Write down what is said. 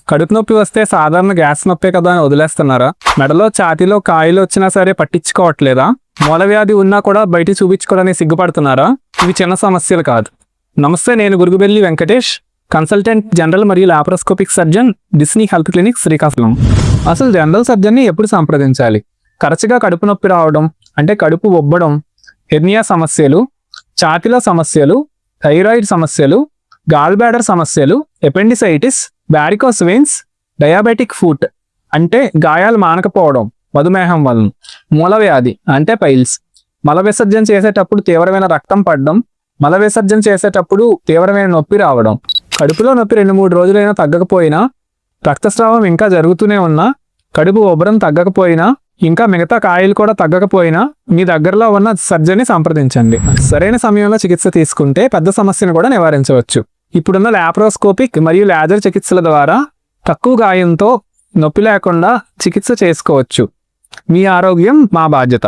కడుపు నొప్పి వస్తే సాధారణ గ్యాస్ నొప్పే కదా అని వదిలేస్తున్నారా? మెడలో ఛాతీలో కాయలు వచ్చినా సరే పట్టించుకోవట్లేదా? మూలవ్యాధి ఉన్నా కూడా బయట చూపించుకోవడానికి సిగ్గుపడుతున్నారా? ఇవి చిన్న సమస్యలు కాదు. నమస్తే, నేను గురుగుబెల్లి వెంకటేష్, కన్సల్టెంట్ జనరల్ మరియు laparoscopic surgeon, Disney health clinic, Srikakulam. అసలు జనరల్ సర్జన్ని ఎప్పుడు సంప్రదించాలి? తరచుగా కడుపు నొప్పి రావడం అంటే కడుపు ఉబ్బడం, హెర్నియా సమస్యలు, ఛాతీలో సమస్యలు, థైరాయిడ్ సమస్యలు, గాల్ బ్లాడర్ సమస్యలు, appendicitis, varicose veins, diabetic foot అంటే గాయాలు మానకపోవడం మధుమేహం వలన, మూలవ్యాధి అంటే పైల్స్, మల విసర్జన చేసేటప్పుడు తీవ్రమైన రక్తం పడడం, మల విసర్జన చేసేటప్పుడు తీవ్రమైన నొప్పి రావడం, కడుపులో నొప్పి 2-3 రోజులైనా తగ్గకపోయినా, రక్తస్రావం ఇంకా జరుగుతూనే ఉన్నా, కడుపు ఉబ్బరం తగ్గకపోయినా, ఇంకా మిగతా కాయలు కూడా తగ్గకపోయినా మీ దగ్గరలో ఉన్న సర్జన్ని సంప్రదించండి. సరైన సమయంలో చికిత్స తీసుకుంటే పెద్ద సమస్యను కూడా నివారించవచ్చు. ఇప్పుడున్న లాప్రోస్కోపిక్ మరియు లేజర్ చికిత్సల ద్వారా తక్కువ గాయంతో నొప్పి లేకుండా చికిత్స చేసుకోవచ్చు. మీ ఆరోగ్యం మా బాధ్యత.